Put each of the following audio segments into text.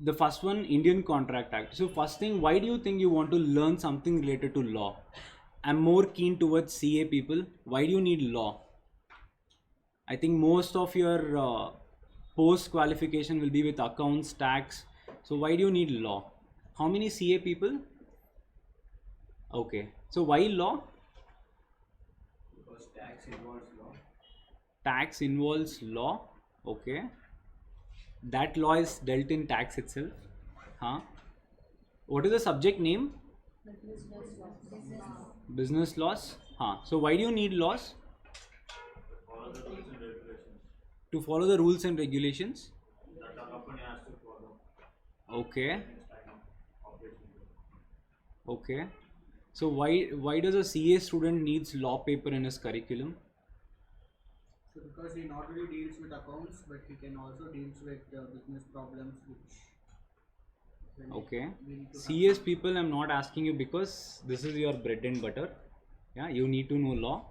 The first one, Indian Contract Act. So first thing, why do you think you want to learn something related to law? I'm more keen towards CA people. Why do you need law? I think most of your post qualification will be with accounts, tax. So why do you need law? How many CA people? Okay. So why law? Because tax involves law. Tax involves law. Okay. That law is dealt in tax itself. Huh? What is the subject name? Business laws. Huh. So why do you need laws? Follow the rules and regulations To follow the rules and regulations. that the company has to follow Okay. in its line of operation. Okay. So why does a CA student needs law paper in his curriculum? So because he not only deals with accounts, but he can also deals with business problems, which Okay. we need to CS people, I'm not asking you because this is your bread and butter. Yeah, you need to know law.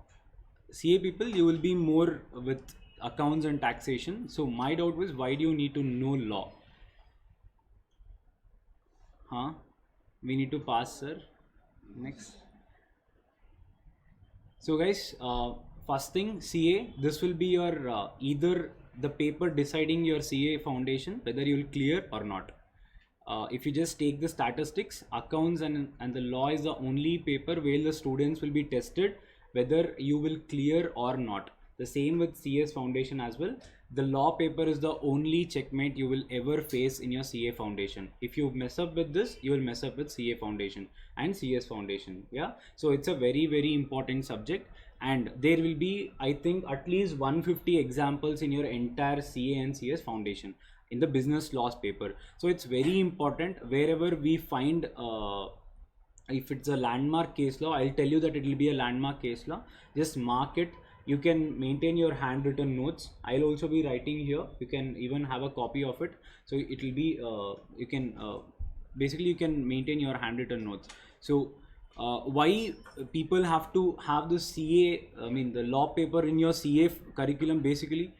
CA people, you will be more with accounts and taxation. So my doubt was, why do you need to know law? Huh? We need to pass, sir. Next. So guys, first thing, CA, this will be your either the paper deciding your CA foundation, whether you will clear or not. If you just take the statistics, accounts and the law is the only paper where the students will be tested whether you will clear or not. The same with CS foundation as well. The law paper is the only checkmate you will ever face in your CA foundation. If you mess up with this, you will mess up with CA foundation and CS foundation. Yeah, so it's a very important subject, and there will be, I think, at least 150 examples in your entire CA and CS foundation in the business laws paper. So it's very important. Wherever we find if it's a landmark case law, I'll tell you that it will be a landmark case law. Just mark it. You can maintain your handwritten notes. I'll also be writing here. You can even have a copy of it. So it will be you can basically you can maintain your handwritten notes. So why people have to have the CA, I mean the law paper in your CA curriculum? Basically,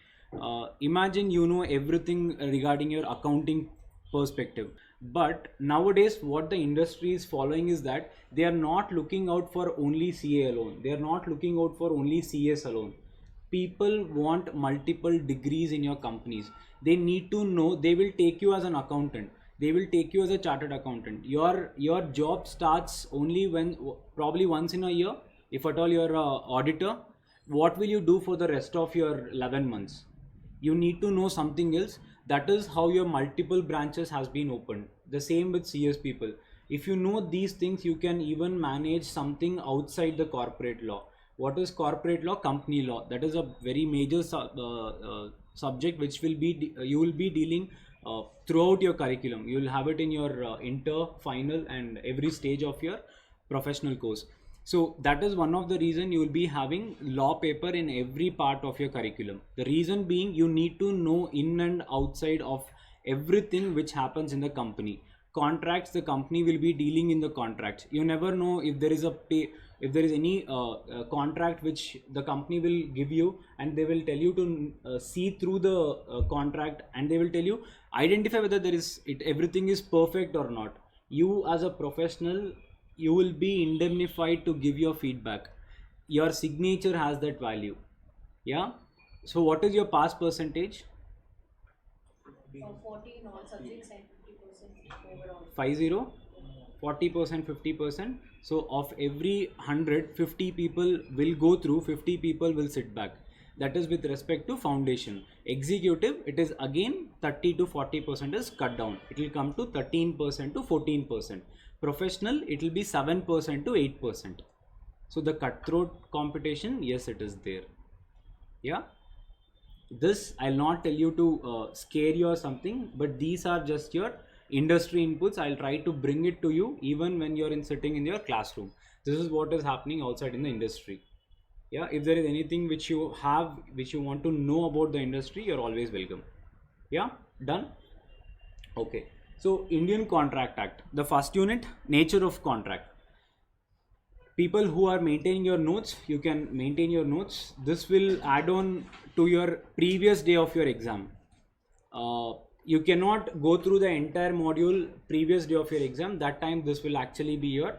imagine you know everything regarding your accounting perspective, but nowadays what the industry is following is that they are not looking out for only CA alone, they are not looking out for only CS alone. People want multiple degrees in your companies. They need to know. They will take you as an accountant, they will take you as a chartered accountant. Your job starts only when, probably once in a year, if at all you're a auditor. What will you do for the rest of your 11 months? You need to know something else. That is how your multiple branches has been opened. The same with CS people. If you know these things, you can even manage something outside the corporate law. What is corporate law? Company law. That is a very major subject which will be you will be dealing throughout your curriculum. You will have it in your inter, final, and every stage of your professional course. So that is one of the reason you will be having law paper in every part of your curriculum. The reason being, you need to know in and outside of everything which happens in the company. Contracts, the company will be dealing in the contracts. You never know if there is a pay, if there is any contract which the company will give you, and they will tell you to see through the contract, and they will tell you, identify whether there is everything is perfect or not. You as a professional, you will be indemnified to give your feedback. Your signature has that value. Yeah. So what is your pass percentage? 40 in all subjects and 50% overall. 50, 40%, 50%. So of every 100, 50 people will go through, 50 people will sit back. That is with respect to foundation. Executive, it is again 30 to 40% is cut down. It will come to 13% to 14%. Professional, it will be 7% to 8%. So the cutthroat competition, yes, it is there. Yeah. This I'll not tell you to scare you or something, but these are just your industry inputs. I'll try to bring it to you even when you're sitting in your classroom. This is what is happening outside in the industry. Yeah, if there is anything which you have, which you want to know about the industry, you're always welcome. Yeah, done. Okay, so Indian Contract Act, the first unit, nature of contract. People who are maintaining your notes, you can maintain your notes. This will add on to your previous day of your exam. you cannot go through the entire module previous day of your exam. That time this will actually be your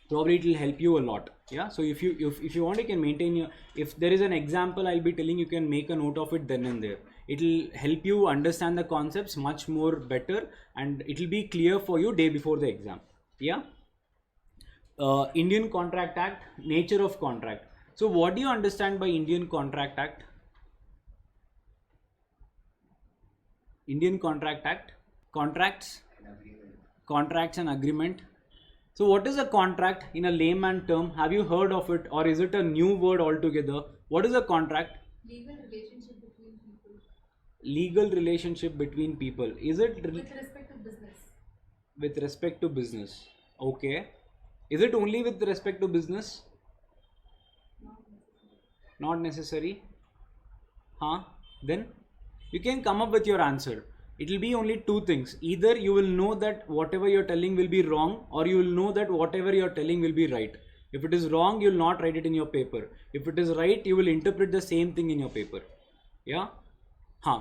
probably it will help you a lot. Yeah, so if you want, you can maintain your, if there is an example I'll be telling, you can make a note of it then and there. It will help you understand the concepts much more better, and it will be clear for you day before the exam. Yeah. Indian Contract Act, nature of contract. So what do you understand by Indian Contract Act? Indian Contract Act, contracts, contracts and agreement. So what is a contract in a layman term? Have you heard of it, or is it a new word altogether? What is a contract? Legal relationship between people Legal relationship between people. Is it with respect to business. with respect to business? Okay. Is it only with respect to business? Not necessarily. Not necessary. Huh? Then you can come up with your answer. It will be only two things. Either you will know that whatever you're telling will be wrong, or you will know that whatever you're telling will be right. If it is wrong, you'll not write it in your paper. If it is right, you will interpret the same thing in your paper. Yeah? Huh?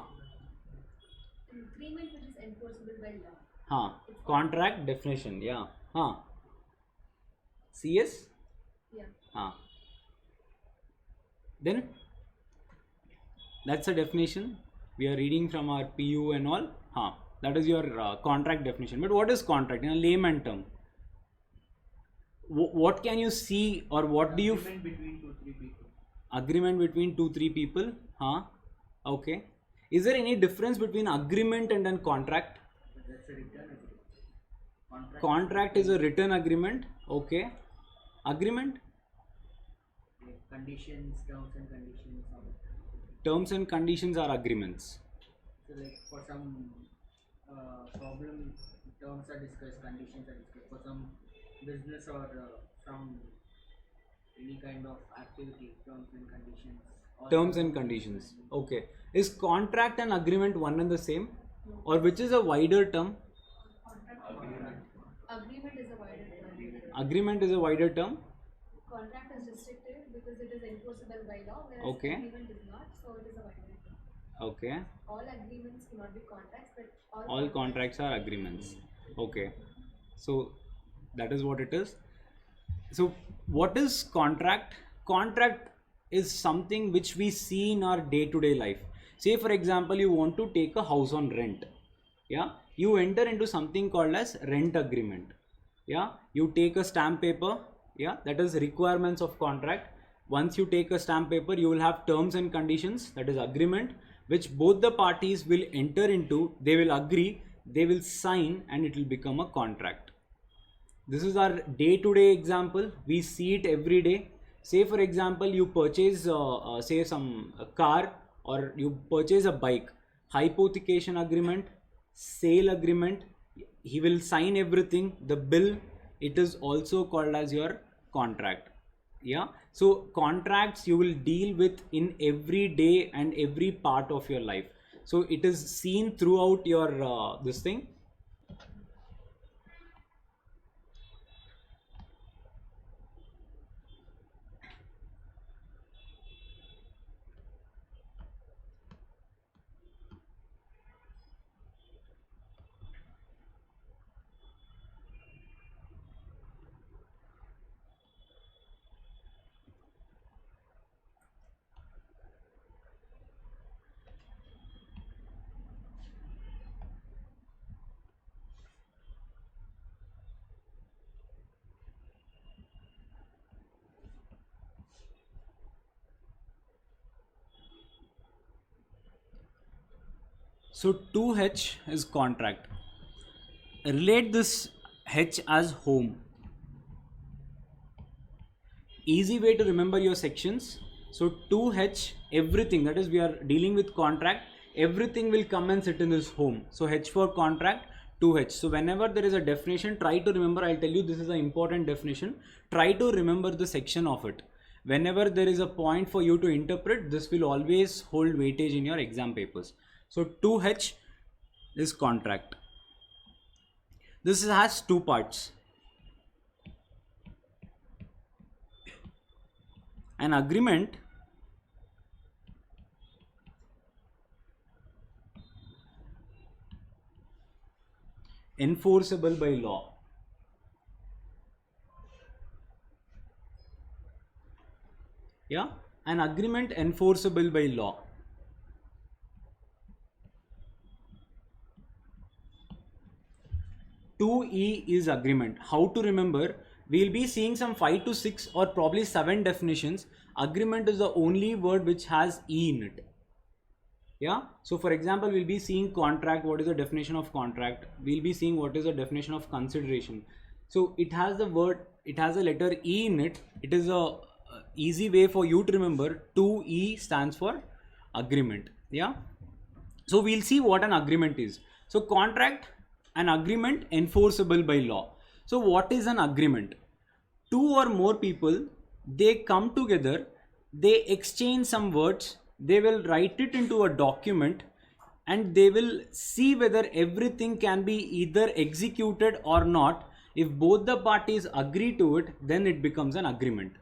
An agreement which is enforceable by law. Huh? Contract definition. Yeah. Huh? CS? Yeah. Huh? Then that's a definition. We are reading from our PU and all. Huh? That is your contract definition. But what is contract in a layman term? What can you see, or what do you? Agreement between 2-3 people. Agreement between 2-3 people. Huh? Okay. Is there any difference between agreement and then contract? But that's a written agreement. Contract is a written agreement. Okay. Agreement. Like conditions, terms and conditions. All that. Terms and conditions are agreements. So like for some problem, terms are discussed, conditions are discussed. For some business or some any kind of activity, terms and conditions. all Terms are- and conditions. Okay. Is contract and agreement one and the same? Or which is a wider term? Agreement is a wider term. Agreement is a wider term. Contract is restricted because it is enforceable by law, whereas Okay. agreement is not, so it is a wider term. Okay. All agreements cannot be contracts, but All contracts are agreements. Okay. So that is what it is. So what is contract? Contract is something which we see in our day-to-day life. Say for example, you want to take a house on rent. Yeah, you enter into something called as rent agreement. Yeah, you take a stamp paper. Yeah, that is requirements of contract. Once you take a stamp paper, you will have terms and conditions, that is agreement, which both the parties will enter into. They will agree, they will sign, and it will become a contract. This is our day-to-day example. We see it every day. Say for example, you purchase say some car, or you purchase a bike. Hypothecation agreement, sale agreement. He will sign everything. The bill. It is also called as your contract. Yeah. So contracts you will deal with in every day and every part of your life. So it is seen throughout your this thing. So 2H is contract. Relate this H as home. Easy way to remember your sections. So 2H, everything, that is we are dealing with contract, everything will come and sit in this home. So H for contract, 2H. So whenever there is a definition, try to remember. I'll tell you this is an important definition. Try to remember the section of it. Whenever there is a point for you to interpret, this will always hold weightage in your exam papers. So 2H is contract. This has two parts. An agreement enforceable by law. Yeah, an agreement enforceable by law. Two E is agreement. How to remember? We'll be seeing some 5 to 6 or probably 7 definitions. Agreement is the only word which has E in it. Yeah, so for example, we'll be seeing contract. What is the definition of contract? We'll be seeing what is the definition of consideration. So it has the word, it has a letter E in it. It is a easy way for you to remember. 2E stands for agreement. Yeah, so we'll see what an agreement is. So contract, an agreement enforceable by law. So what is an agreement? Two or more people, they come together, they exchange some words, they will write it into a document, and they will see whether everything can be either executed or not. If both the parties agree to it, then it becomes an agreement.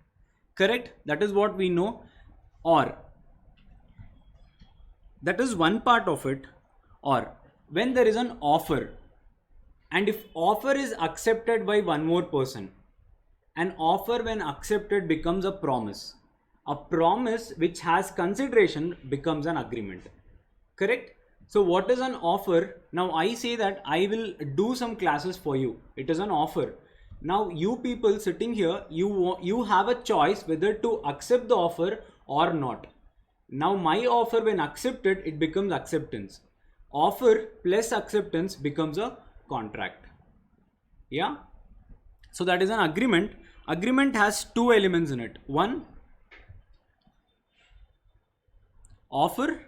Correct? That is what we know. Or that is one part of it. Or when there is an offer, and if offer is accepted by one more person, an offer when accepted becomes a promise. A promise which has consideration becomes an agreement. Correct? So what is an offer? Now I say that I will do some classes for you. It is an offer. Now you people sitting here, you have a choice whether to accept the offer or not. Now my offer when accepted, it becomes acceptance. Offer plus acceptance becomes a contract. Yeah, so that is an agreement. Agreement has two elements in it. One, offer,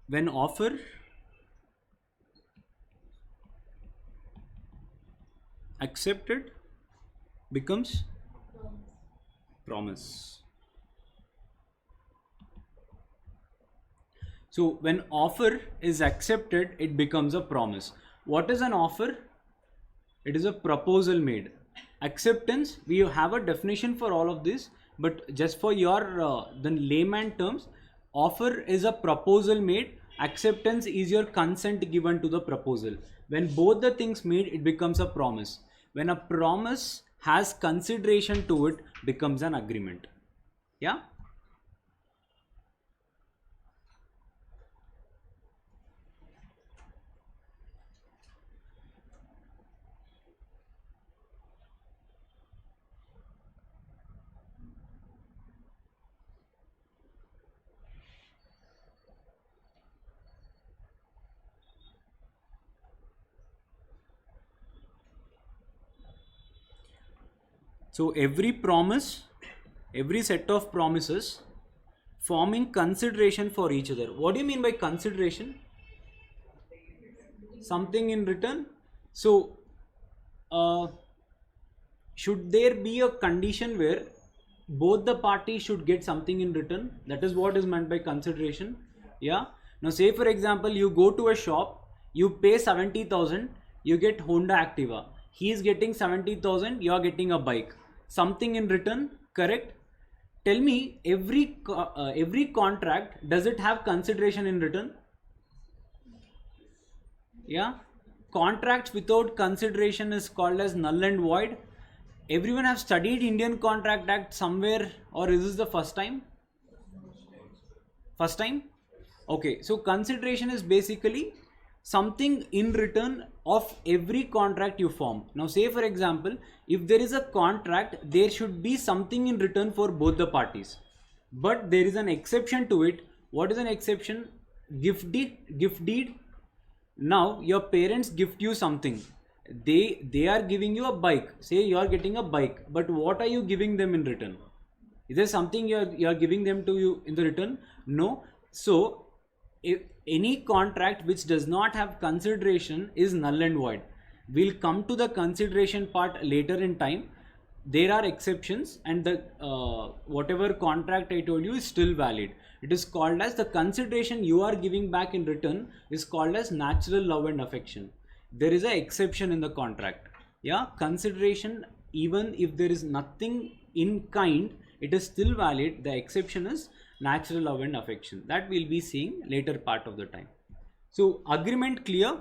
when offer accepted becomes promise. So when offer is accepted, it becomes a promise. What is an offer? It is a proposal made. Acceptance, we have a definition for all of this, but just for your the layman terms, offer is a proposal made. Acceptance is your consent given to the proposal. When both the things made, it becomes a promise. When a promise has consideration to it, becomes an agreement. Yeah. So every promise, every set of promises forming consideration for each other. What do you mean by consideration? Something in return. So should there be a condition where both the parties should get something in return? That is what is meant by consideration. Yeah. Now say for example, you go to a shop, you pay 70,000, you get Honda Activa. He is getting 70,000, you are getting a bike. Something in return, correct? Tell me, every contract, does it have consideration in return? Yeah. Contracts without consideration is called as null and void. Everyone have studied Indian Contract Act somewhere, or is this the first time? First time? Okay, so consideration is basically something in return of every contract you form. Now say for example, if there is a contract, there should be something in return for both the parties. But there is an exception to it. What is an exception? Gift deed. Now your parents gift you something. They are giving you a bike. Say you are getting a bike, but what are you giving them in return? Is there something you are giving them to you in the return? No. So if any contract which does not have consideration is null and void. We'll come to the consideration part later in time. There are exceptions, and the whatever contract I told you is still valid. It is called as the consideration you are giving back in return is called as natural love and affection. There is an exception in the contract. Yeah, consideration even if there is nothing in kind, it is still valid. The exception is natural love and affection. That we'll be seeing later part of the time. So agreement clear.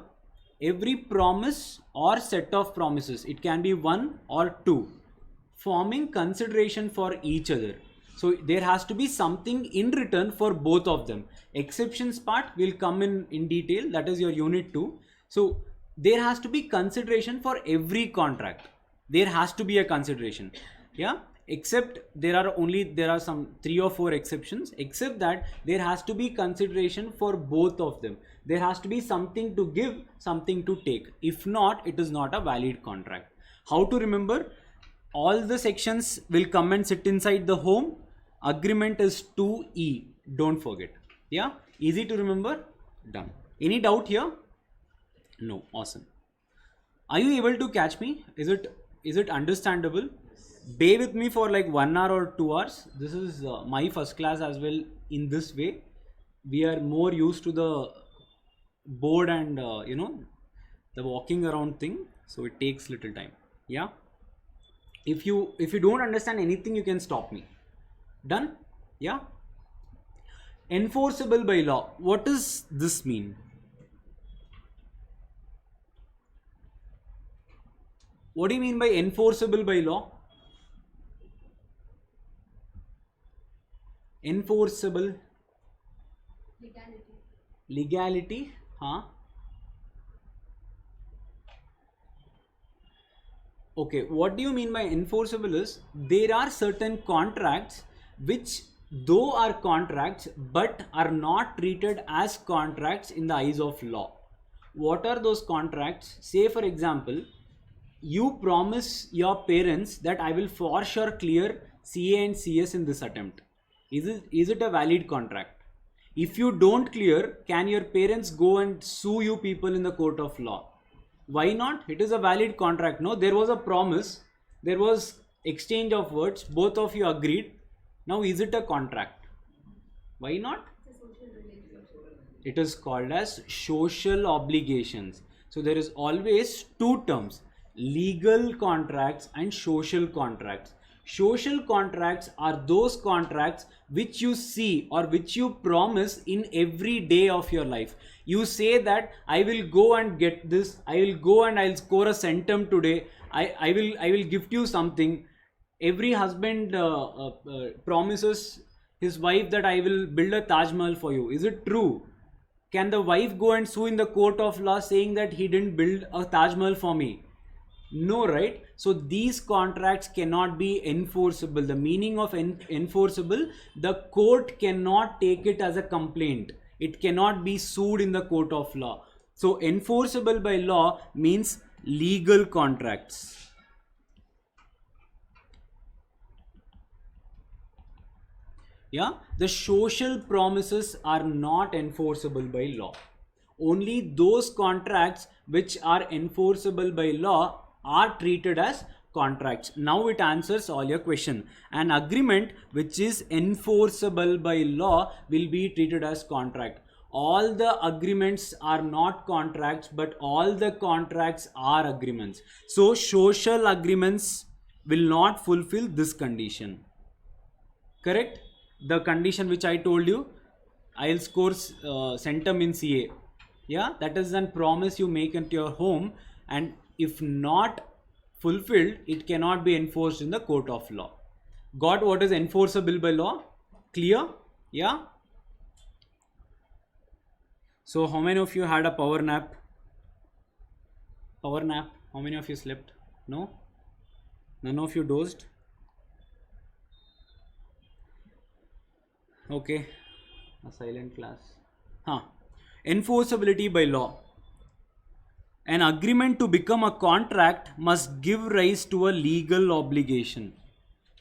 Every promise or set of promises, it can be one or two, forming consideration for each other. So there has to be something in return for both of them. Exceptions part will come in detail. That is your unit 2. So there has to be consideration for every contract. There has to be a consideration. Yeah. Except there are some 3 or 4 exceptions. Except that there has to be consideration for both of them. There has to be something to give, something to take. If not, it is not a valid contract. How to remember? All the sections will come and sit inside the home. Agreement is 2E. Don't forget. Yeah. Easy to remember. Done. Any doubt here? No. Awesome. Are you able to catch me? Is it understandable? Bear with me for like 1 hour or 2 hours. This is my first class as well. In this way, we are more used to the board and the walking around thing. So it takes little time. Yeah. If you don't understand anything, you can stop me. Done? Yeah. Enforceable by law. What does this mean? What do you mean by enforceable by law? Enforceable. Legality. Huh? Okay, what do you mean by enforceable is there are certain contracts which though are contracts but are not treated as contracts in the eyes of law. What are those contracts? Say for example, you promise your parents that I will for sure clear CA and CS in this attempt. Is it a valid contract? If you don't clear, can your parents go and sue you people in the court of law? Why not? It is a valid contract. No, there was a promise. There was exchange of words. Both of you agreed. Now, is it a contract? Why not? It is called as social obligations. So there is always 2 terms, legal contracts and social contracts. Social contracts are those contracts which you see or which you promise in every day of your life. You say that I will go and get this, I will go and I'll score a centum today, I will gift you something. Every husband promises his wife that I will build a Taj Mahal for you. Is it true? Can the wife go and sue in the court of law saying that he didn't build a Taj Mahal for me? No, right? So these contracts cannot be enforceable. The meaning of enforceable, the court cannot take it as a complaint. It cannot be sued in the court of law. So enforceable by law means legal contracts. Yeah, the social promises are not enforceable by law. Only those contracts which are enforceable by law are treated as contracts. Now it answers all your question. An agreement which is enforceable by law will be treated as contract. All the agreements are not contracts, but all the contracts are agreements. So social agreements will not fulfill this condition. Correct? The condition which I told you, I'll score centum in CA. Yeah, that is a promise you make into your home, and if not fulfilled, it cannot be enforced in the court of law. Got what is enforceable by law? Clear? Yeah. So how many of you had a power nap? Power nap. How many of you slept? No? None of you dozed? Okay. A silent class. Enforceability by law. An agreement to become a contract must give rise to a legal obligation.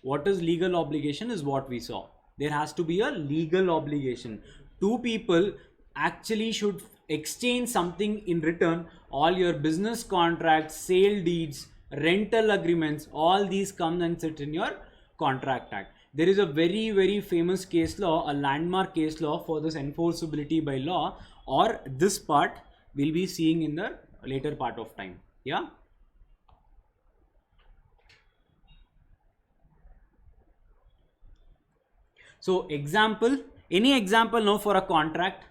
What is legal obligation is what we saw. There has to be a legal obligation. 2 people actually should exchange something in return. All your business contracts, sale deeds, rental agreements, all these come and sit in your Contract Act. There is a very, very famous case law, a landmark case law for this enforceability by law, or this part we'll be seeing in the later part of time. Yeah. So example, any example now for a contract?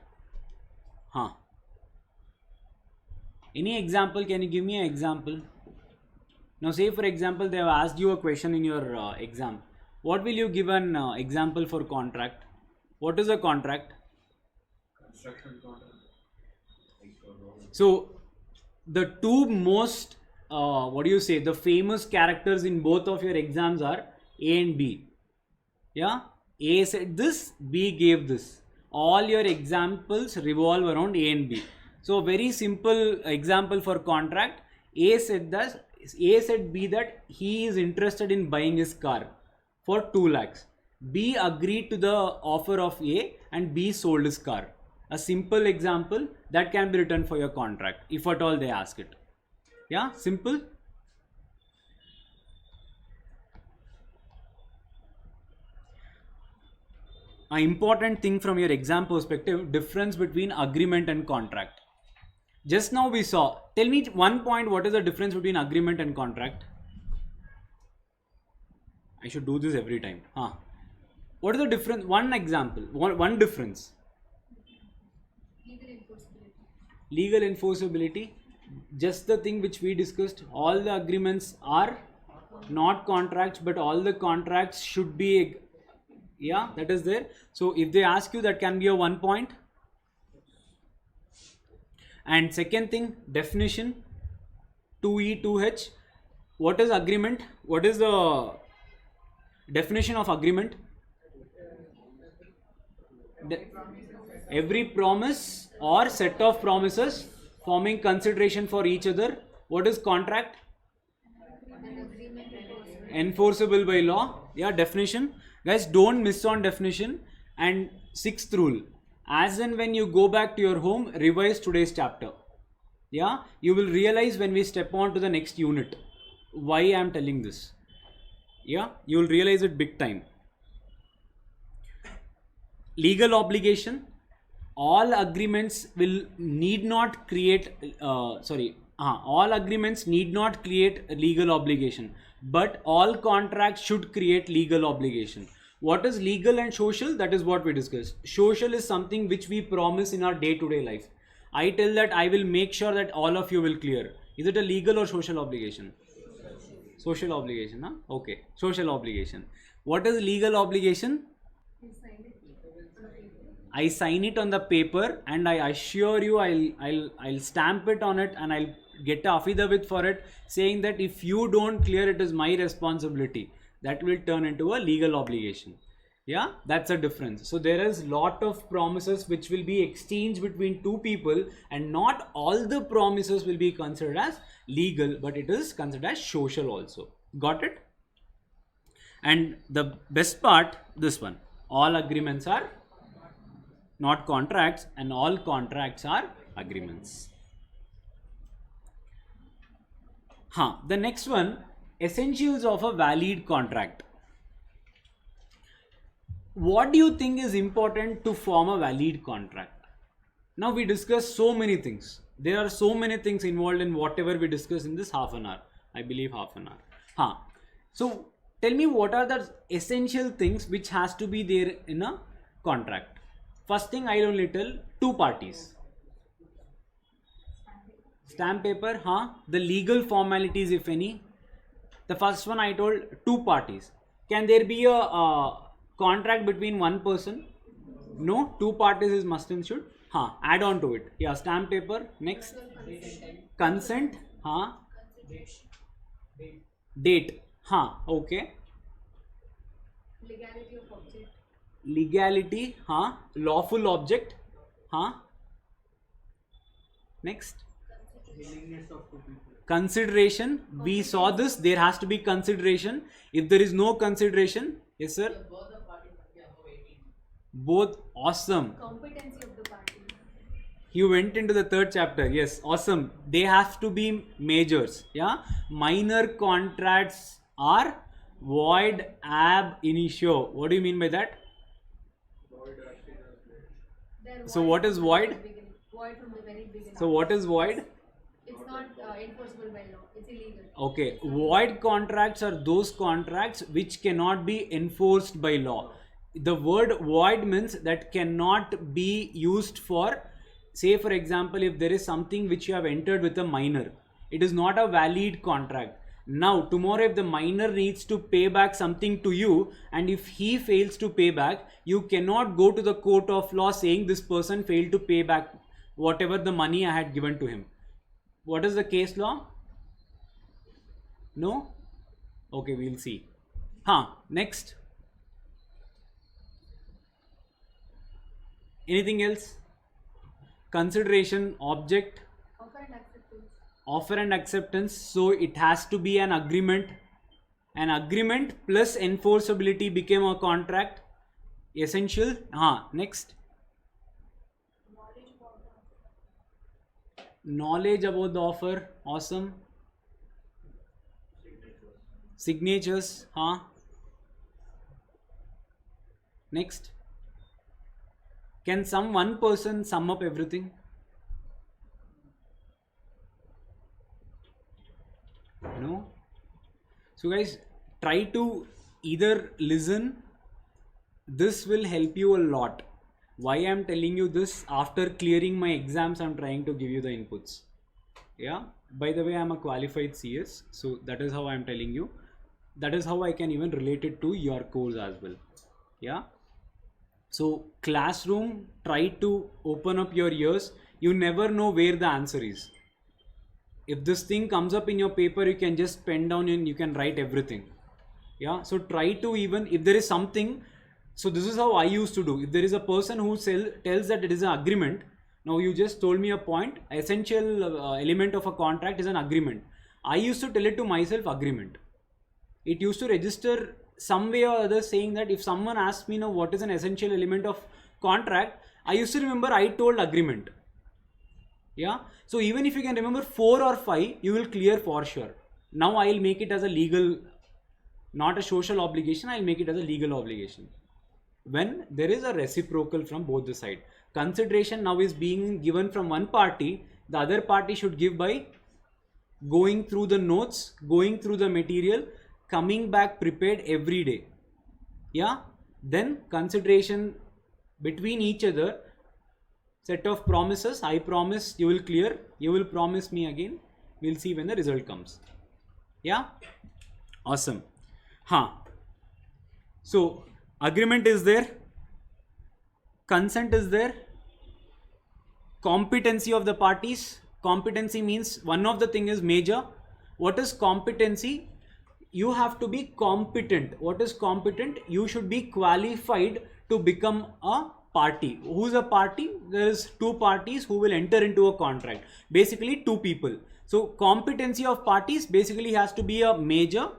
Any example? Can you give me an example? Now say for example they have asked you a question in your exam. What will you give an example for contract? What is a contract? Construction contract. So the two most the famous characters in both of your exams are A and B. Yeah, A said this, B gave this. All your examples revolve around A and B. So very simple example for contract. A said B that he is interested in buying his car for 2 lakhs. B agreed to the offer of A and B sold his car. A simple example that can be written for your contract if at all they ask it. Yeah, simple. An important thing from your exam perspective, difference between agreement and contract. Just now we saw, tell me one point, what is the difference between agreement and contract? I should do this every time. What is the difference? One example, one difference. Legal enforceability. Legal enforceability, just the thing which we discussed. All the agreements are not contracts, but all the contracts should be, yeah, that is there. So if they ask you, that can be a 1 point. And second thing, definition, 2E 2H. What is agreement? What is the definition of agreement? Every promise or set of promises forming consideration for each other. What is contract? An agreement Enforceable by law. Yeah, definition. Guys, don't miss on definition. And sixth rule, as and when you go back to your home, revise today's chapter. Yeah, you will realize when we step on to the next unit why I am telling this. Yeah, you will realize it big time. Legal obligation. All agreements will need not create all agreements need not create a legal obligation, but all contracts should create legal obligation. What is legal and social? That is what we discussed. Social is something which we promise in our day-to-day life. I tell that I will make sure that all of you will clear. Is it a legal or social obligation? Social obligation, huh? Okay, social obligation. What is legal obligation? I sign it on the paper and I assure you I'll stamp it on it and I'll get a affidavit for it saying that if you don't clear, it is my responsibility. That will turn into a legal obligation. Yeah, that's a difference. So there is lot of promises which will be exchanged between two people, and not all the promises will be considered as legal, but it is considered as social also. Got it? And the best part, this one, all agreements are not contracts and all contracts are agreements. The next one, essentials of a valid contract. What do you think is important to form a valid contract? Now we discussed so many things. There are so many things involved in whatever we discuss in this half an hour. I believe half an hour. So tell me, what are the essential things which has to be there in a contract? First thing, I'll only tell, two parties. Stamp paper, the legal formalities, if any. The first one I told, two parties. Can there be a contract between one person? No, two parties is must and should. Add on to it. Yeah, stamp paper. Next, consent. Date. Okay. legality of object. Legality. Lawful object. Next, Willingness of two people. consideration. We saw this. There has to be consideration. If there is no consideration, yes sir. Both. Awesome. Competency of the party. You went into the third chapter. Yes, awesome. They have to be majors. Yeah, minor contracts are void ab initio. What do you mean by that? They're So what is void? from the beginning. Void from the very beginning. So what is void? It's not enforceable by law. It's illegal. Okay, void contracts are those contracts which cannot be enforced by law. The word void means that cannot be used for, say for example, if there is something which you have entered with a minor, it is not a valid contract. Now tomorrow if the minor needs to pay back something to you, and if he fails to pay back, you cannot go to the court of law saying this person failed to pay back whatever the money I had given to him. What is the case law? No? Okay, we'll see. Next. Anything else? Consideration, object, Offer and acceptance. offer and acceptance. So it has to be an agreement. An agreement plus enforceability became a contract. Essential. Next. Knowledge about the offer. Knowledge about the offer. Awesome. Signatures. Next. Can one person sum up everything? No. So guys, try to either listen. This will help you a lot. Why I am telling you this? After clearing my exams, I am trying to give you the inputs. Yeah. By the way, I am a qualified CS, so that is how I am telling you. That is how I can even relate it to your course as well. Yeah. So classroom, try to open up your ears. You never know where the answer is. If this thing comes up in your paper, you can just pen down and you can write everything. Yeah. So try to, even if there is something. So this is how I used to do. If there is a person who tells that it is an agreement. Now you just told me a point. Essential element of a contract is an agreement. I used to tell it to myself agreement. It used to register some way or other saying that if someone asks me now what is an essential element of contract, I used to remember I told agreement. Yeah. So even if you can remember 4 or 5, you will clear for sure. Now I'll make it as a legal, not a social obligation. I'll make it as a legal obligation. When there is a reciprocal from both the side. Consideration now is being given from one party. The other party should give by going through the notes, going through the material, coming back prepared every day. Yeah. Then consideration between each other. Set of promises. I promise you will clear. You will promise me again. We'll see when the result comes. Yeah. Awesome. So agreement is there. Consent is there. Competency of the parties. Competency means one of the thing is major. What is competency? You have to be competent. What is competent? You should be qualified to become a party. Who's a party? There is 2 parties who will enter into a contract. Basically 2 people. So competency of parties basically has to be a major,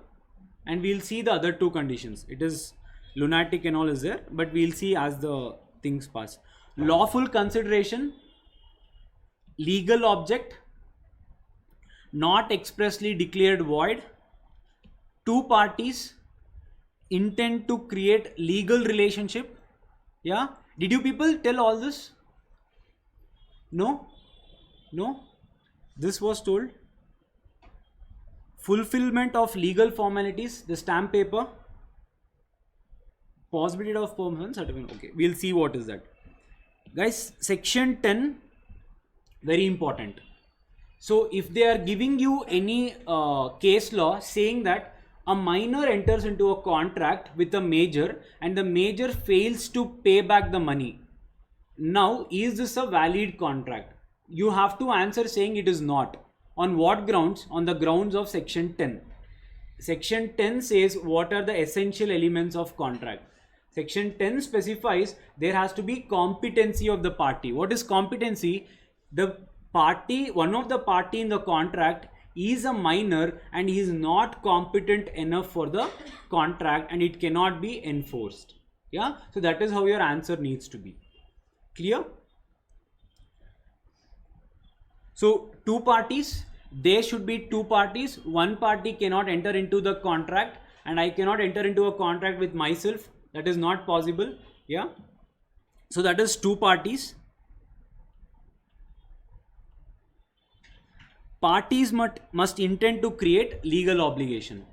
and we'll see the other 2 conditions. It is lunatic and all is there, but we'll see as the things pass. Lawful consideration, legal object, not expressly declared void, 2 parties intend to create legal relationship. Yeah. Did you people tell all this? No? This was told. Fulfillment of legal formalities, the stamp paper, possibility of permanent certificate. Okay, we'll see what is that. Guys, section 10, very important. So if they are giving you any case law saying that a minor enters into a contract with a major and the major fails to pay back the money. Now, is this a valid contract? You have to answer saying it is not. On what grounds? On the grounds of section 10. Section 10 says what are the essential elements of contract. Section 10 specifies there has to be competency of the party. What is competency? The party, one of the party in the contract is a minor and he is not competent enough for the contract and it cannot be enforced. Yeah. So that is how your answer needs to be. Clear? So 2 parties, there should be 2 parties. One party cannot enter into the contract and I cannot enter into a contract with myself. That is not possible. Yeah. So that is 2 parties. Parties must intend to create legal obligation.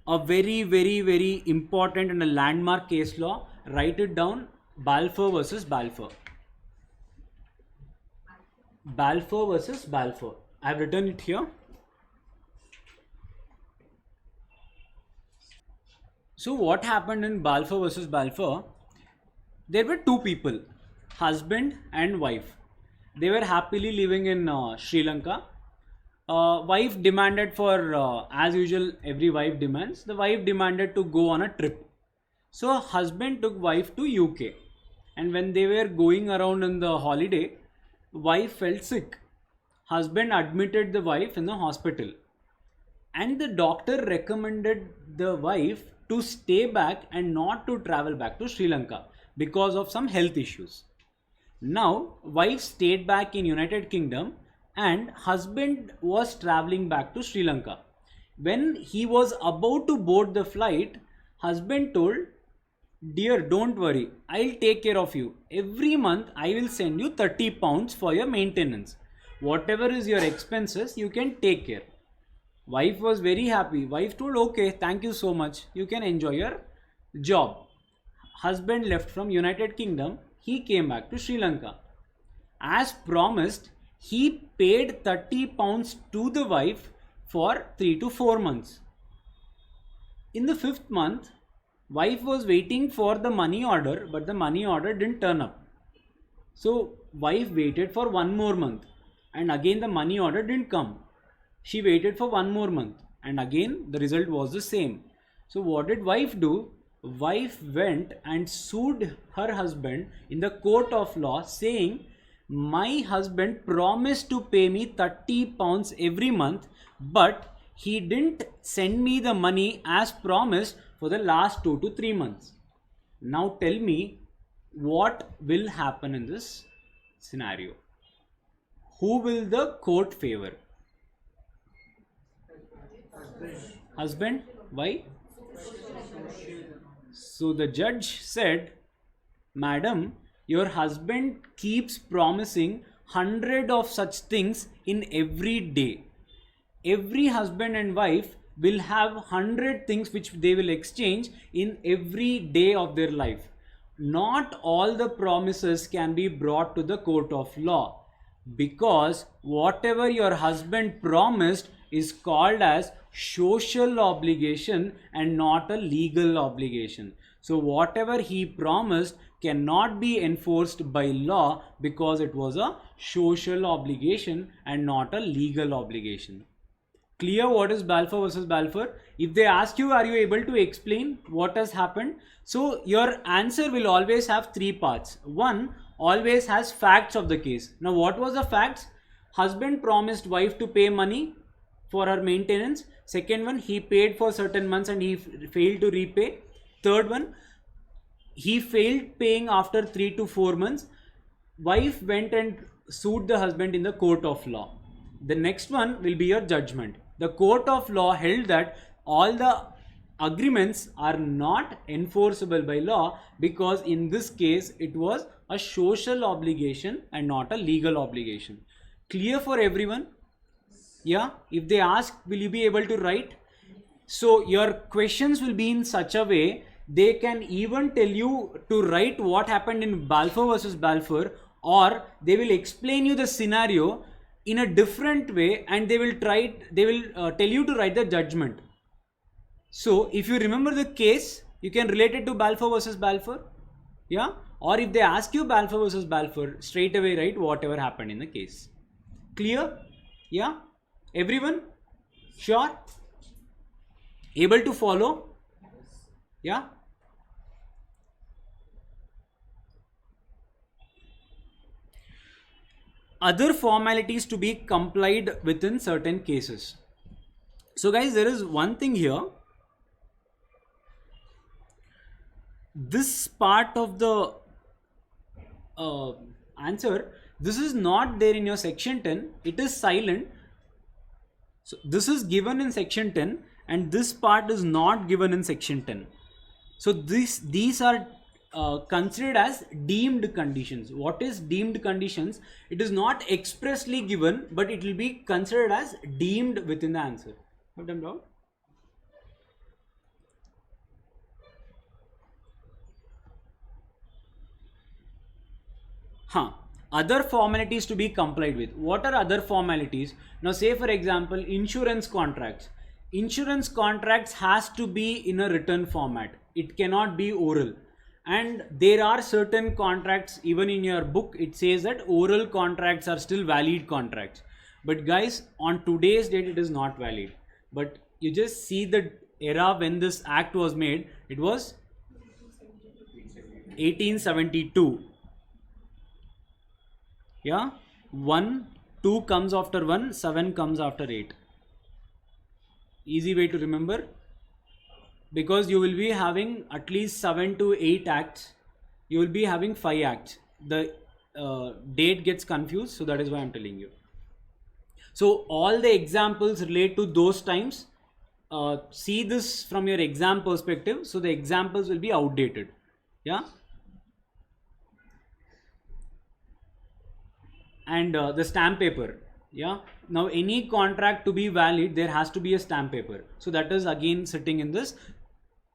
A very, very, very important and a landmark case law. write it down. Balfour versus Balfour. Balfour versus Balfour. I have written it here. So what happened in Balfour versus Balfour? There were two people, husband and wife. They were happily living in Sri Lanka. Wife demanded for, as usual, every wife demands. The wife demanded to go on a trip. So husband took wife to UK, and when they were going around in the holiday, wife felt sick. Husband admitted the wife in the hospital, and the doctor recommended the wife to stay back and not to travel back to Sri Lanka because of some health issues. Now wife stayed back in United Kingdom and husband was traveling back to Sri Lanka. When he was about to board the flight, husband told, "Dear, don't worry, I'll take care of you. Every month I will send you 30 pounds for your maintenance. Whatever is your expenses, you can take care." Wife was very happy. Wife told, "Okay, thank you so much. You can enjoy your job." Husband left from United Kingdom. He came back to Sri Lanka. As promised, he paid 30 pounds to the wife for 3 to 4 months. In the 5th month, wife was waiting for the money order, but the money order didn't turn up. So wife waited for 1 more month, and again the money order didn't come. She waited for 1 more month, and again the result was the same. So what did wife do? Wife went and sued her husband in the court of law, saying, "My husband promised to pay me 30 pounds every month, but he didn't send me the money as promised for the last 2 to 3 months. Now tell me, what will happen in this scenario? Who will the court favor?" Husband. Why? So the judge said, "Madam, your husband keeps promising 100 of such things in every day. Every husband and wife will have 100 things which they will exchange in every day of their life. Not all the promises can be brought to the court of law, because whatever your husband promised is called as social obligation and not a legal obligation. So whatever he promised cannot be enforced by law because it was a social obligation and not a legal obligation." Clear what is Balfour versus Balfour? If they ask you, are you able to explain what has happened? So your answer will always have 3 parts. One always has facts of the case. Now what was the facts? Husband promised wife to pay money for her maintenance. Second one, he paid for certain months and he failed to repay. Third one, he failed paying after 3 to 4 months. Wife went and sued the husband in the court of law. The next one will be your judgment. The court of law held that all the agreements are not enforceable by law because in this case it was a social obligation and not a legal obligation. Clear for everyone? Yeah, if they ask, will you be able to write? So your questions will be in such a way they can even tell you to write what happened in Balfour versus Balfour, or they will explain you the scenario in a different way and they will tell you to write the judgment. So if you remember the case, you can relate it to Balfour versus Balfour. Yeah, or if they ask you Balfour versus Balfour, straight away write whatever happened in the case. Clear? Yeah, everyone? Sure? Able to follow? Yeah. Other formalities to be complied with in certain cases. So guys, there is one thing here. This part of the answer, this is not there in your section 10. It is silent. So this is given in section 10 and this part is not given in section 10. So these are considered as deemed conditions. What is deemed conditions? It is not expressly given, but it will be considered as deemed within the answer. Have them down? Huh. Other formalities to be complied with. What are other formalities? Now say for example insurance contracts. Insurance contracts has to be in a written format. It cannot be oral. And there are certain contracts, even in your book it says that oral contracts are still valid contracts. But guys, on today's date it is not valid. But you just see the era when this act was made. It was 1872. Yeah, 1, 2 comes after 1, 7 comes after 8. Easy way to remember, because you will be having at least 7 to 8 acts. You will be having 5 acts. The date gets confused, so that is why I am telling you. So all the examples relate to those times. See this from your exam perspective, so the examples will be outdated. Yeah. And the stamp paper. Yeah, now any contract to be valid there has to be a stamp paper, so that is again sitting in this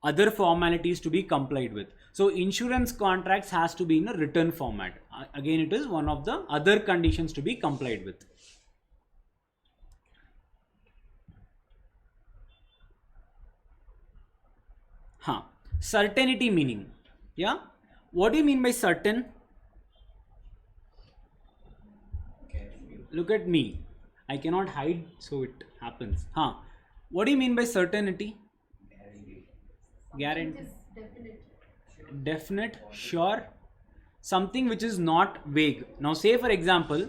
other formalities to be complied with. So insurance contracts has to be in a written format. Again, it is one of the other conditions to be complied with. Certainty meaning. Yeah, what do you mean by certain? Look at me, I cannot hide, so it happens. What do you mean by certainty? Guarantee. It is definite. Definite, sure, something which is not vague. Now say for example,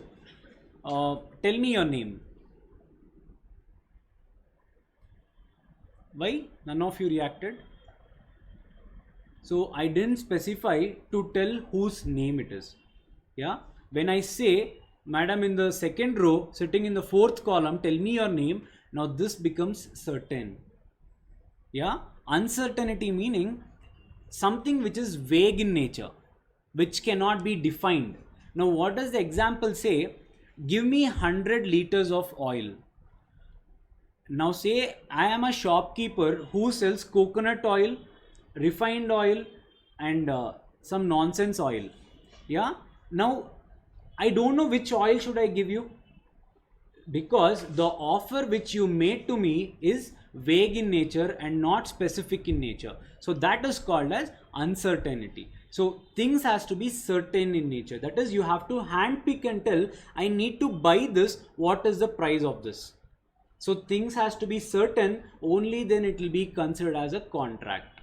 tell me your name. Why none of you reacted? So I didn't specify to tell whose name it is. Yeah, when I say madam in the second row sitting in the 4th column, tell me your name, now this becomes certain. Yeah, uncertainty meaning something which is vague in nature, which cannot be defined. Now what does the example say? Give me 100 liters of oil. Now say I am a shopkeeper who sells coconut oil, refined oil and some nonsense oil. Yeah, now I don't know which oil should I give you, because the offer which you made to me is vague in nature and not specific in nature. So that is called as uncertainty. So things has to be certain in nature. That is, you have to hand pick and tell, I need to buy this, what is the price of this? So things has to be certain, only then it will be considered as a contract.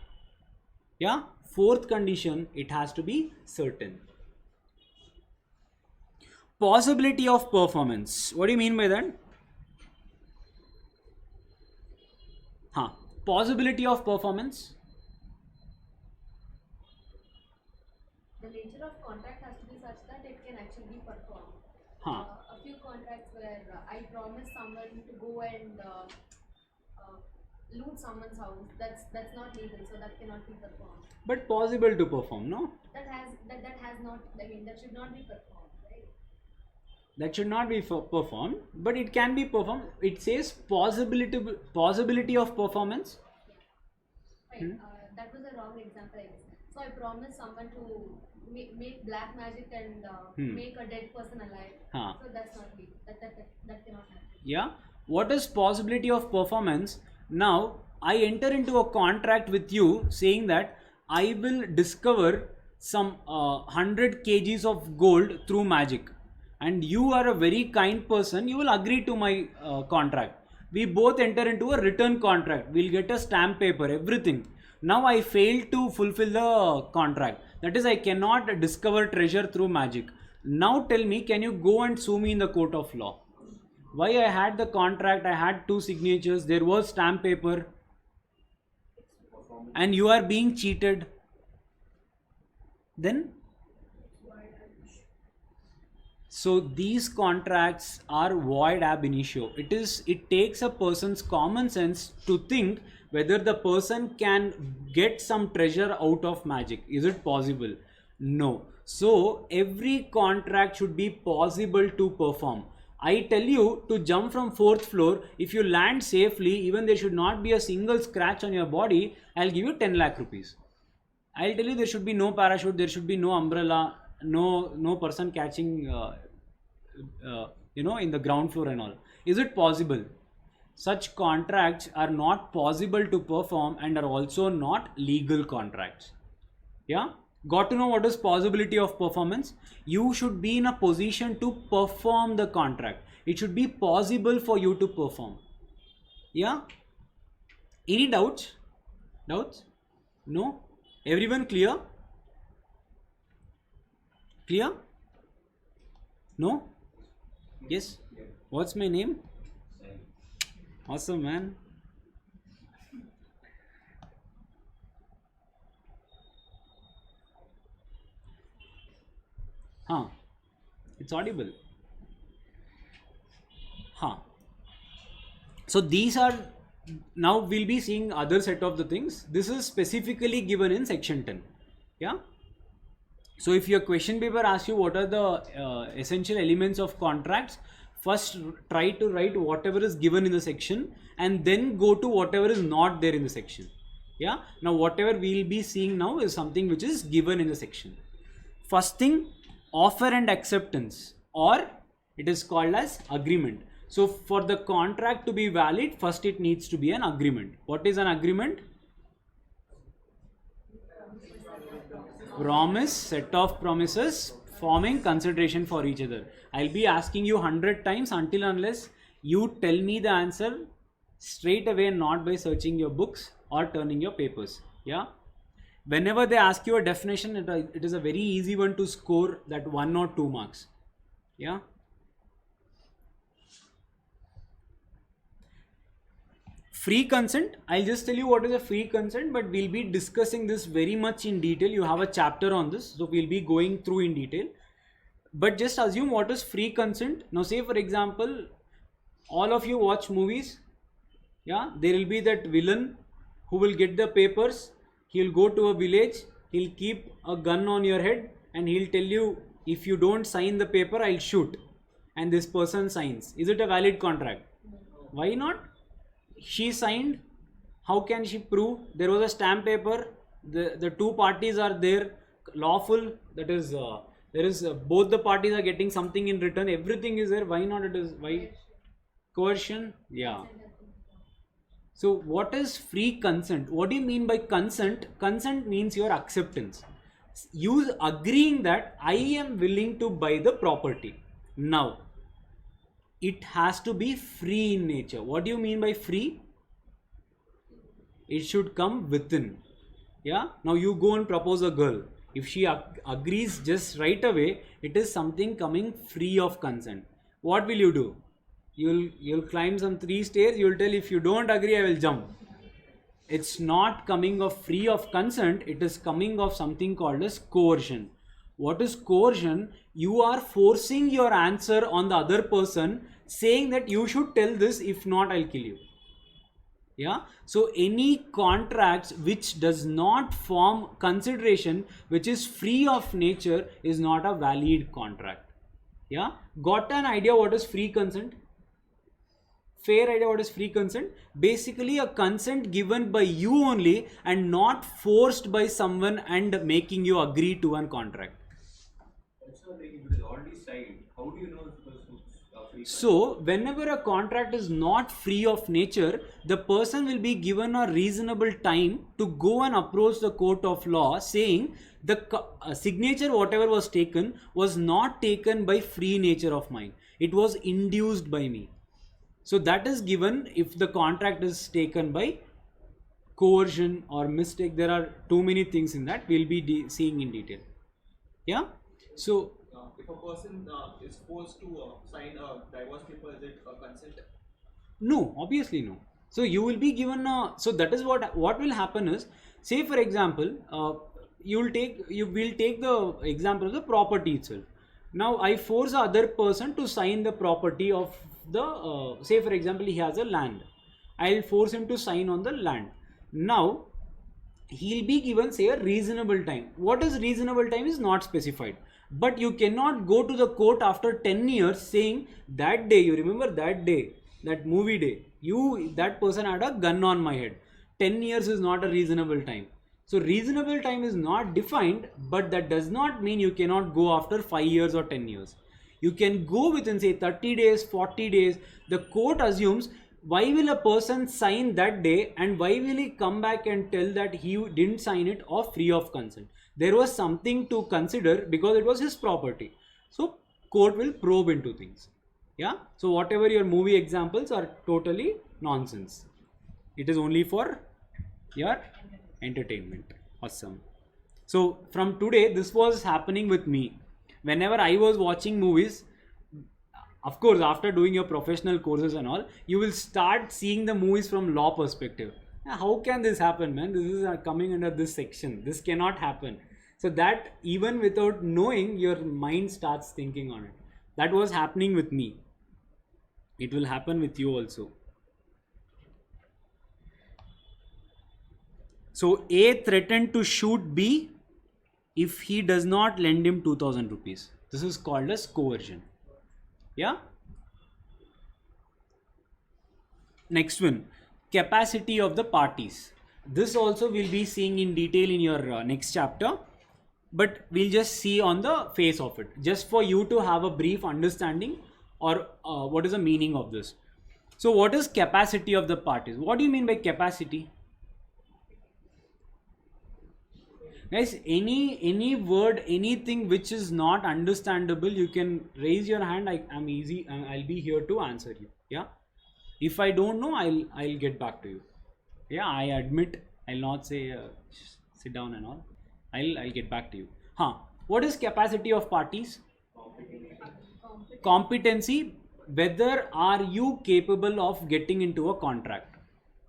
Yeah, 4th condition, it has to be certain. Possibility of performance. What do you mean by that? Possibility of performance. The nature of contract has to be such that it can actually be performed. A few contracts where I promise someone to go and loot someone's house, that's not legal, so that cannot be performed. But possible to perform, no? That has not, I mean, that should not be performed, right? That should not be performed, but it can be performed. It says possibility of performance. Right. That was a wrong example, I guess. So I promised someone to make black magic and make a dead person alive. So that's not legal. That cannot happen. Yeah. What is possibility of performance? Now I enter into a contract with you saying that I will discover some 100 kgs of gold through magic, and you are a very kind person, you will agree to my contract. We both enter into a written contract, we'll get a stamp paper, everything. Now I failed to fulfill the contract, that is, I cannot discover treasure through magic. Now tell me, can you go and sue me in the court of law? Why? I had the contract, I had 2 signatures, there was stamp paper, and you are being cheated. Then so these contracts are void ab initio. It takes a person's common sense to think whether the person can get some treasure out of magic. Is it possible? No. So every contract should be possible to perform. I tell you to jump from 4th floor, if you land safely, even there should not be a single scratch on your body, I'll give you 10 lakh rupees. I'll tell you there should be no parachute, there should be no umbrella, no person catching in the ground floor and all. Is it possible? Such contracts are not possible to perform and are also not legal contracts. Yeah, got to know what is possibility of performance. You should be in a position to perform the contract. It should be possible for you to perform. Yeah, any doubts? No, everyone clear? No? Yes. What's my name? Awesome, man. It's audible. So these are, now we'll be seeing other set of the things. This is specifically given in section 10. Yeah. So if your question paper asks you what are the essential elements of contracts, first try to write whatever is given in the section and then go to whatever is not there in the section. Yeah. Now whatever we'll be seeing now is something which is given in the section. First thing, offer and acceptance, or it is called as agreement. So for the contract to be valid, first it needs to be an agreement. What is an agreement? Promise, set of promises forming consideration for each other. I'll be asking you 100 times until unless you tell me the answer straight away, not by searching your books or turning your papers. Yeah. Whenever they ask you a definition, it is a very easy one to score that 1 or 2 marks. Yeah. Free consent, I'll just tell you what is a free consent, but we'll be discussing this very much in detail. You have a chapter on this, so we'll be going through in detail. But just assume what is free consent. Now say for example, all of you watch movies. Yeah, there will be that villain who will get the papers. He'll go to a village, he'll keep a gun on your head and he'll tell you, if you don't sign the paper, I'll shoot. And this person signs. Is it a valid contract? Why not? She signed. How can she prove? There was a stamp paper. The two parties are there, lawful. That is, there is both the parties are getting something in return. Everything is there. Why not? It is why coercion. Yeah. So what is free consent? What do you mean by consent? Consent means your acceptance. You agreeing that I am willing to buy the property. Now, it has to be free in nature. What do you mean by free? It should come within. Yeah. Now you go and propose a girl. If she agrees just right away, it is something coming free of consent. What will you do? You'll climb some 3 stairs. You'll tell, if you don't agree, I will jump. It's not coming of free of consent. It is coming of something called as coercion. What is coercion? You are forcing your answer on the other person, saying that you should tell this, if not I'll kill you. Yeah. So any contracts which does not form consideration, which is free of nature, is not a valid contract. Yeah. Got an idea what is free consent? Fair idea what is free consent? Basically a consent given by you only and not forced by someone and making you agree to an contract. So like if it is already signed, how do you know if it was free? So whenever a contract is not free of nature, the person will be given a reasonable time to go and approach the court of law, saying the signature whatever was taken was not taken by free nature of mine. It was induced by me. So that is given if the contract is taken by coercion or mistake. There are too many things in that. We'll be seeing in detail. Yeah. So if a person is forced to sign a divorce paper, is it a consent? No, obviously no. So you will be given a, so that is what will happen is, say for example, you will take the example of the property itself. Now I force the other person to sign the property of the say for example he has a land. I'll force him to sign on the land. Now he'll be given, say, a reasonable time. What is reasonable time is not specified. But you cannot go to the court after 10 years saying, that day, you remember that day, that movie day, that person had a gun on my head. 10 years is not a reasonable time. So reasonable time is not defined, but that does not mean you cannot go after 5 years or 10 years. You can go within say 30 days, 40 days. The court assumes, why will a person sign that day and why will he come back and tell that he didn't sign it or free of consent? There was something to consider because it was his property. So court will probe into things. Yeah. So whatever your movie examples are totally nonsense. It is only for your entertainment. Awesome. So from today, this was happening with me. Whenever I was watching movies, of course, after doing your professional courses and all, you will start seeing the movies from law perspective. How can this happen, man? This is coming under this section. This cannot happen. So that even without knowing, your mind starts thinking on it. That was happening with me. It will happen with you also. So A threatened to shoot B if he does not lend him 2000 rupees. This is called as coercion. Yeah. Next one, capacity of the parties. This also we'll be seeing in detail in your next chapter, but we'll just see on the face of it, just for you to have a brief understanding or what is the meaning of this. So what is capacity of the parties? What do you mean by capacity? Guys, any word, anything which is not understandable, you can raise your hand. I'm easy. I'll be here to answer you. Yeah. If I don't know, I'll get back to you. Yeah, I admit I'll not say sit down and all. I'll get back to you. What is capacity of parties? Competency. Whether are you capable of getting into a contract?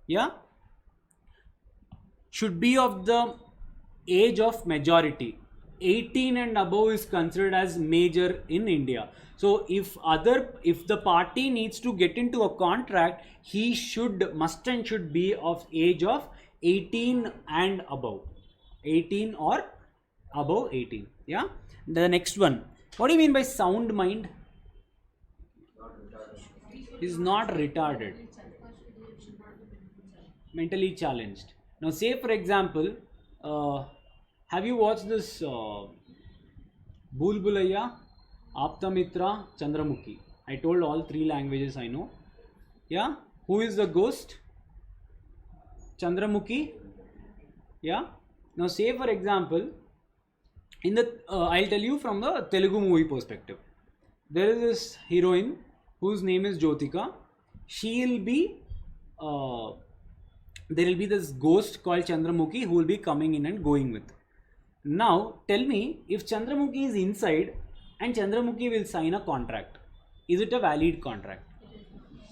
Yeah. Should be of the age of majority. 18 and above is considered as major in India. So if the party needs to get into a contract, he must and should be of age of 18 and above. 18 or above 18. Yeah. The next one. What do you mean by sound mind? Is not retarded. Mentally challenged. Now say for example, have you watched this Bulbulaya, Aptamitra, Chandramukhi? I told all 3 languages I know. Yeah. Who is the ghost? Chandramukhi. Yeah. Now say for example, in the I'll tell you from the Telugu movie perspective. There is this heroine whose name is Jyotika. She'll be there will be this ghost called Chandramukhi who will be coming in and going with. Now tell me, if Chandramukhi is inside and Chandramukhi will sign a contract, is it a valid contract?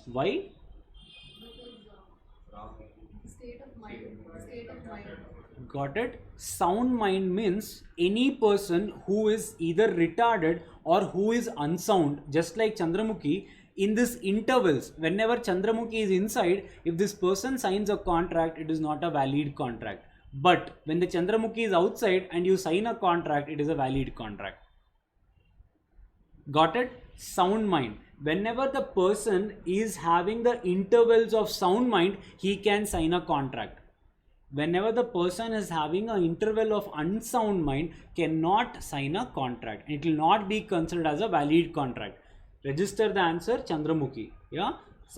Why? State of mind. Got it? Sound mind means any person who is either retarded or who is unsound, just like Chandramukhi. In this intervals, whenever Chandramukhi is inside, if this person signs a contract, it is not a valid contract. But when the Chandramukhi is outside and you sign a contract, it is a valid contract. Got it? Sound mind. Whenever the person is having the intervals of sound mind, he can sign a contract. Whenever the person is having an interval of unsound mind, cannot sign a contract. It will not be considered as a valid contract. Register the answer, Chandramukhi. Yeah,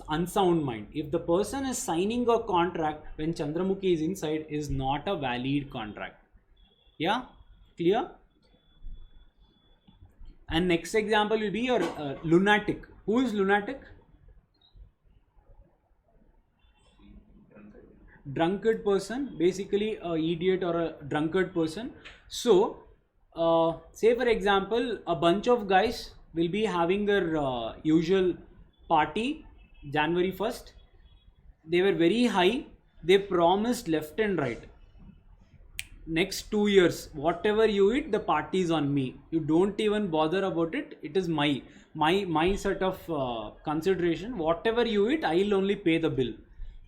unsound mind. If the person is signing a contract when Chandramukhi is inside, is not a valid contract. Yeah, clear? And next example will be your lunatic. Who is lunatic? Drunkard person, basically a idiot or a drunkard person. So say for example, a bunch of guys will be having their usual party January 1st. They were very high. They promised left and right, next 2 years, whatever you eat, the party is on me. You don't even bother about it. It is my sort of consideration. Whatever you eat, I'll only pay the bill.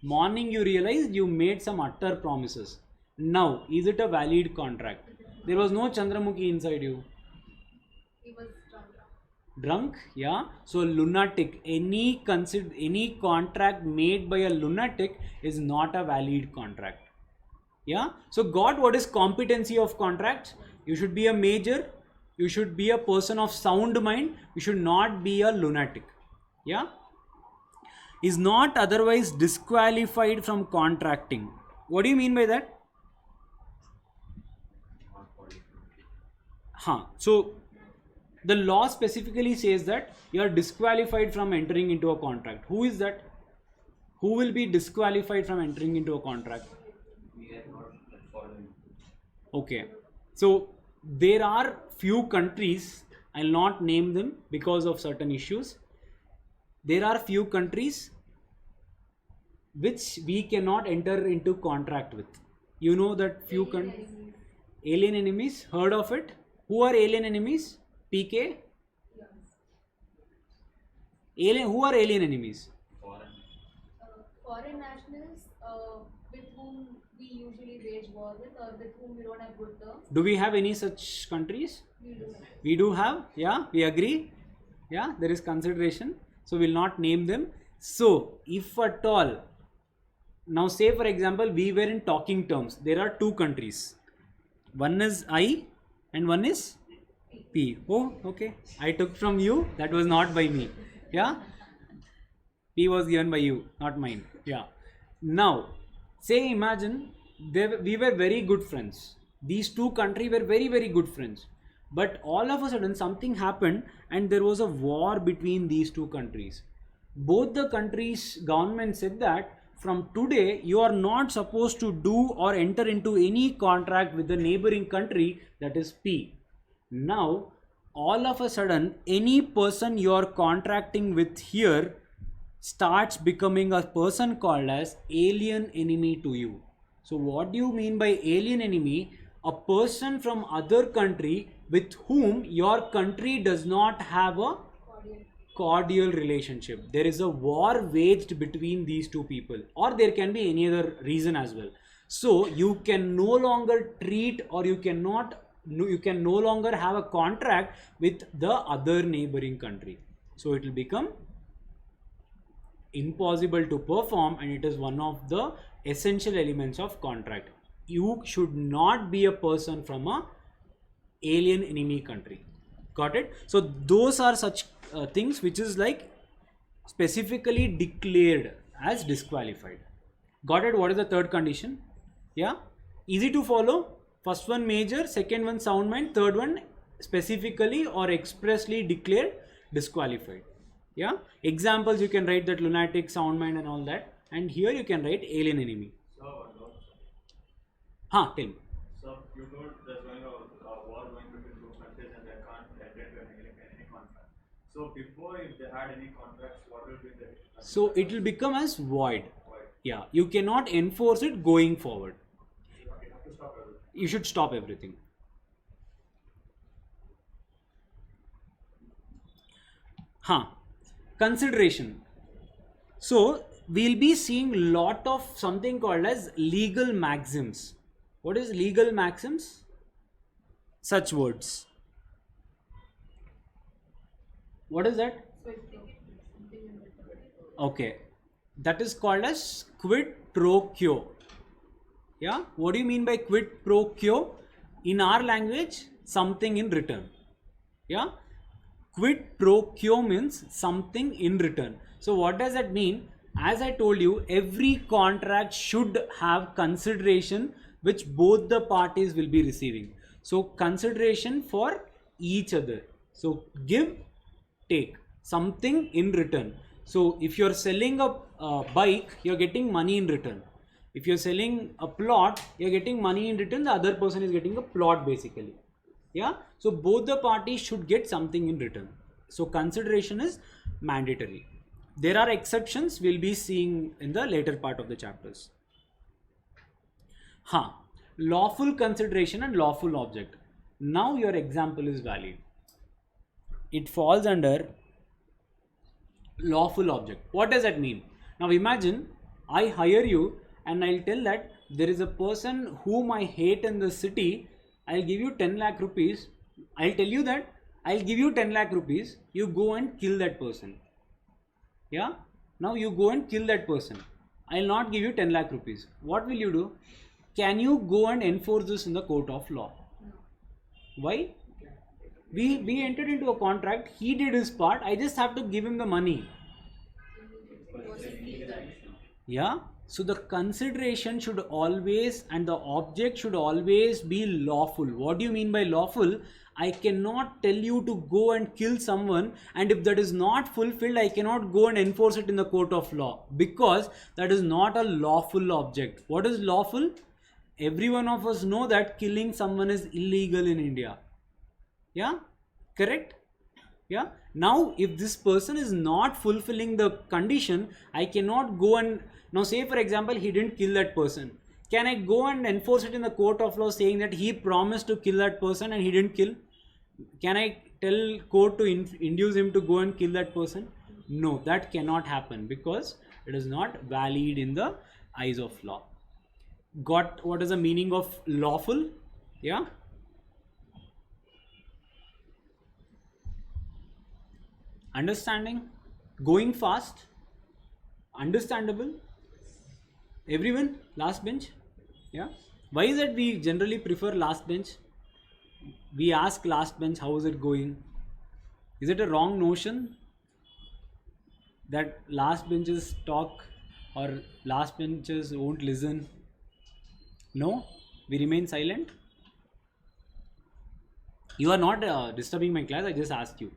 Morning you realize you made some utter promises. Now, is it a valid contract? There was no Chandramukhi inside you. He was Drunk, yeah. So lunatic, any contract made by a lunatic is not a valid contract. Yeah. So got what is competency of contracts? You should be a major. You should be a person of sound mind. You should not be a lunatic. Yeah. Is not otherwise disqualified from contracting. What do you mean by that? So the law specifically says that you are disqualified from entering into a contract. Who is that? Who will be disqualified from entering into a contract? We are not following. Okay. So there are few countries, I'll not name them because of certain issues. There are few countries which we cannot enter into contract with. You know that few countries. Alien enemies, heard of it? Who are alien enemies? PK? Who are alien enemies? Foreign nationals with whom we usually wage war with, or with whom we don't have good terms. Do we have any such countries? We do. We do have, yeah, we agree. Yeah, there is consideration. So we'll not name them. So if at all, now say for example, we were in talking terms. There are two countries. One is I and one is P. Oh, okay. I took from you. That was not by me. Yeah. P was given by you, not mine. Yeah. Now, say imagine we were very good friends. These two countries were very, very good friends. But all of a sudden something happened and there was a war between these two countries. Both the countries' government said that from today you are not supposed to do or enter into any contract with the neighboring country, that is P. Now, all of a sudden, any person you are contracting with here starts becoming a person called as alien enemy to you. So what do you mean by alien enemy? A person from other country with whom your country does not have a cordial relationship. There is a war waged between these two people, or there can be any other reason as well. So you can no longer treat, or you can no longer have a contract with the other neighboring country. So it will become impossible to perform, and it is one of the essential elements of contract. You should not be a person from a alien enemy country. Got it? So those are such things which is like specifically declared as disqualified. Got it? What is the third condition? Yeah, easy to follow. First one major, second one sound mind, third one specifically or expressly declared disqualified. Yeah, examples you can write that lunatic, sound mind and all that, and here you can write alien enemy. Tell me. So you told there's going a war going between two countries and they can't enter into any contract. So before, if they had any contracts, what will be the? So it will become as void. Yeah, you cannot enforce it going forward. You have to stop everything. You should stop everything. Consideration. So we'll be seeing lot of something called as legal maxims. What is legal maxims? Such words. What is that? Okay, that is called as quid pro quo. Yeah, what do you mean by quid pro quo? In our language, something in return. Yeah, quid pro quo means something in return. So what does that mean? As I told you, every contract should have consideration which both the parties will be receiving. So consideration for each other. So give, take, something in return. So if you're selling a bike, you're getting money in return. If you're selling a plot, you're getting money in return. The other person is getting a plot basically. Yeah. So both the parties should get something in return. So consideration is mandatory. There are exceptions we'll be seeing in the later part of the chapters. Lawful consideration and lawful object. Now your example is valid. It falls under lawful object. What does that mean? Now imagine I hire you and I'll tell that there is a person whom I hate in the city. I'll give you 10 lakh rupees. I'll tell you that I'll give you 10 lakh rupees. You go and kill that person. Yeah. Now you go and kill that person. I'll not give you 10 lakh rupees. What will you do? Can you go and enforce this in the court of law? Why? We entered into a contract. He did his part. I just have to give him the money. Yeah. So the consideration should always and the object should always be lawful. What do you mean by lawful? I cannot tell you to go and kill someone, and if that is not fulfilled, I cannot go and enforce it in the court of law, because that is not a lawful object. What is lawful? Every one of us know that killing someone is illegal in India. Yeah, correct? Yeah. Now if this person is not fulfilling the condition, I cannot go and, now say for example he didn't kill that person. Can I go and enforce it in the court of law saying that he promised to kill that person and he didn't kill? Can I tell court to induce him to go and kill that person? No, that cannot happen, because it is not valid in the eyes of law. Got what is the meaning of lawful? Yeah. Understanding? Going fast? Understandable? Everyone? Last bench? Yeah. Why is it we generally prefer last bench? We ask last bench, how is it going? Is it a wrong notion that last benches talk or last benches won't listen? No? We remain silent? You are not disturbing my class, I just asked you.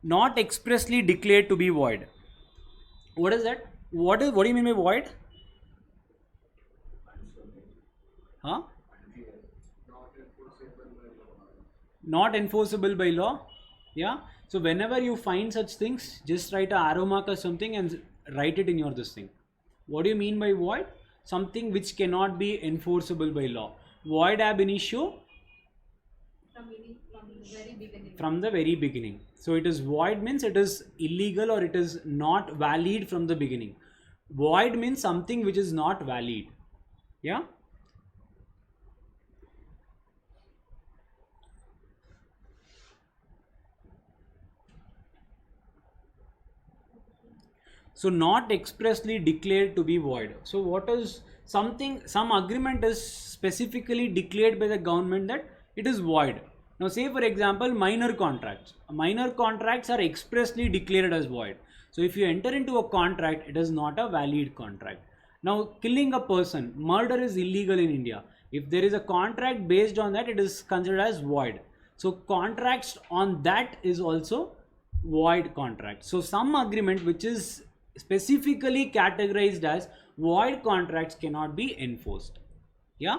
Not expressly declared to be void. What is that? What do you mean by void? Huh? Not enforceable by law. Yeah. So whenever you find such things, just write a arrow mark or something and write it in your this thing. What do you mean by void? Something which cannot be enforceable by law. Void ab initio. From the very beginning. So it is void means it is illegal or it is not valid from the beginning. Void means something which is not valid. Yeah. So not expressly declared to be void. So what is something, some agreement is specifically declared by the government that it is void. Now say for example minor contracts. Minor contracts are expressly declared as void. So if you enter into a contract, it is not a valid contract. Now killing a person, murder is illegal in India. If there is a contract based on that, it is considered as void. So contracts on that is also void contract. So some agreement which is specifically categorized as void contracts cannot be enforced. Yeah,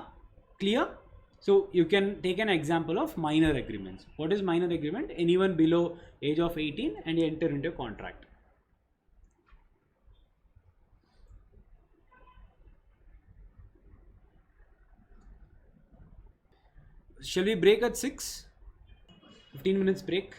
clear? So you can take an example of minor agreements. What is minor agreement? Anyone below age of 18 and you enter into a contract. Shall we break at 6? 15 minutes break.